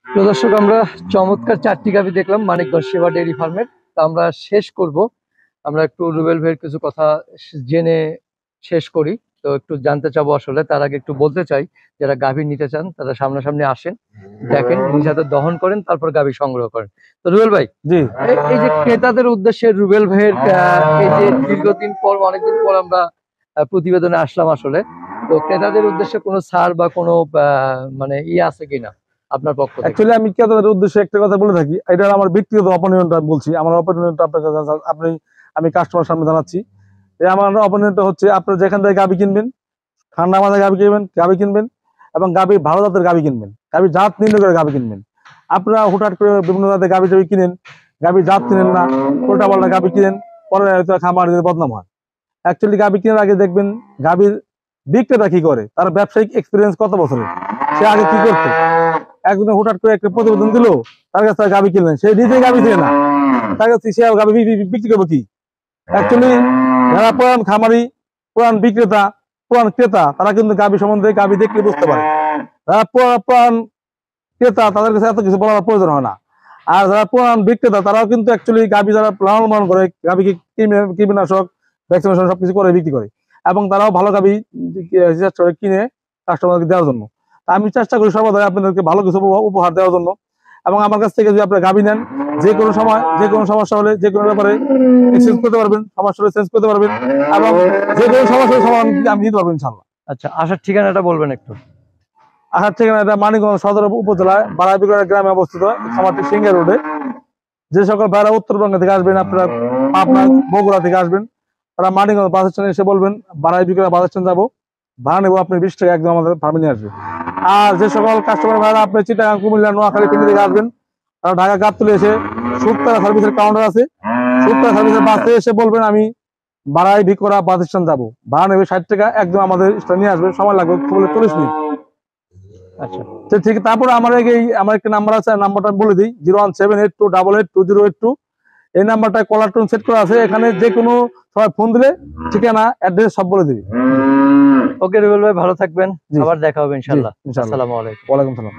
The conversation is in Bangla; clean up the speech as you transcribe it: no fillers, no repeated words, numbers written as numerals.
প্রিয় দর্শক, আমরা চমৎকার 4টি গাভী দেখলাম মানিকগঞ্জ সেবা ডেইরি ফার্মের। তা আমরা শেষ করব, আমরা একটু রুবেল ভাইয়ের কিছু কথা জেনে শেষ করি। তো একটু জানতে চাবো, আসলে তার আগে একটু বলতে চাই, যারা গাভী নিতে চান তারা সামনাসামনি আসেন, দেখেন, নিজ হাতে দহন করেন, তারপর গাভী সংগ্রহ করেন। তো রুবেল ভাই, জি, এই যে ক্রেতাদের উদ্দেশ্যে রুবেল ভাইয়ের এই যে দীর্ঘদিন পর, অনেকদিন পর আমরা প্রতিবেদনে আসলাম আসলে, তো ক্রেতাদের উদ্দেশ্যে কোনো ছাড় বা কোনো মানে আছে কিনা আপনার পক্ষ থেকে? অ্যাকচুয়ালি আমি ক্রেতাদের উদ্দেশ্যে একটা কথা বলে থাকি, এটা আমার ব্যক্তিগত অপিনিয়নটা বলছি। আমার অপিনিয়নটা আপনার কাছে আমি কাস্টমার সামনে জানাচ্ছি। আমার অপিনিয়নটা হচ্ছে, আপনারা যেখান থেকে গাভী কিনবেন, ঠান্ডা মাথায় গাভী কিনবেন এবং গাভী ভালো জাতের গাভী কিনবেন, গাভী জাত নির্ণয় করে গাভী কিনবেন। আপনারা হুটহাট করে বিভিন্ন জাতের গাভী কিনেন, গাভী জাত কিনেন না, উল্টা পাল্টা গাভী কিনেন, পরে হয়তো খামার বদনাম হয়। অ্যাকচুয়ালি গাভী কেনার আগে দেখবেন গাভীর বিক্রেতা কি করে, তার ব্যবসায়িক এক্সপিরিয়েন্স কত বছরের, সে আগে কি করতো। একদিন হুটহাট করে একটা প্রতিবেদন দিল, তার কাছে গাভী কিনলেন, সে নিজেই গাভী দিয়ে না, তার কাছে সে গাভী বিক্রি করবো কি? অ্যাকচুয়ালি যারা পুরান খামারি, পুরান বিক্রেতা, পুরান ক্রেতা, তারা কিন্তু গাভী সম্বন্ধে গাভী দেখলে বুঝতে পারে। যারা পুরান ক্রেতা, তাদের কাছে এত কিছু বলার প্রয়োজন হয় না। আর যারা পুরান বিক্রেতা, তারাও কিন্তু অ্যাকচুয়ালি গাভী যারা লালন পালন করে, গাভীকে কীটনাশক ভ্যাকসিনেশন সবকিছু করে বিক্রি করে, এবং তারাও ভালো গাভী কিনে কাস্টমারকে দেওয়ার জন্য। আমি চেষ্টা করি সর্বদাই আপনাদেরকে ভালো কিছু উপহার দেওয়ার জন্য। এবং আমার কাছ থেকে যদি আপনারা গাভী নেন, যে কোনো সময় যে কোনো সমস্যা হলে যে কোনো ব্যাপারে এক্সচেঞ্জ করতে পারবেন, সমস্যা হলে চেঞ্জ করতে পারবেন, এবং যে কোনো সমস্যার সমাধান আমি দিতে পারবো ইনশাল্লাহ। আচ্ছা, আসার ঠিকানাটা বলবেন একটু? আসার ঠিকানা এটা মানিকগঞ্জ সদর উপজেলায় বারাইবিগড়া গ্রামে অবস্থিত, খামারটি সিঙ্গা রোডে। যে সকল ভাইরা উত্তরবঙ্গ থেকে আসবেন, আপনারা পাবনা বগুড়া থেকে আসবেন, তারা মানিকগঞ্জ বাস স্ট্যান্ডে এসে বলবেন বারাইবিগড়া বাস স্ট্যান্ড যাবো, ভাড়া নেবো, আপনি 20 টাকা একদম আমাদের ফার্মে নিয়ে আসবেন। আর যে সকল কাস্টমার ভাইরা আপনি চিটাগাং, কুমিল্লা, নোয়াখালী, ফেনী থেকে আসবেন, তারা ঢাকা গাবতলী এসে শুক্তারা সার্ভিসের কাউন্টার আছে, শুক্তারা সার্ভিসের বাসে এসে বলবেন আমি বারাইবিগড়া বাস স্ট্যান্ড যাবো, ভাড়া নেবে 60 টাকা, একদম আমাদের স্ট্যান্ড নিয়ে আসবেন, সময় লাগবে 40 মিনিট। আচ্ছা, ঠিক। তারপরে আমার একটা নাম্বার আছে, নাম্বারটা বলে দিই, 01782882082। এই নাম্বারটায় কলার টোন সেট করা আছে, এখানে যে কোনো সময় ফোন দিলে ঠিকানা অ্যাড্রেস সব বলে দিবি। ওকে রুবেল ভাই, ভালো থাকবেন, আবার দেখা হবে ইনশাআল্লাহ। ইনশাআল্লাহ। আসসালামু আলাইকুম। ওয়ালাইকুম সালাম।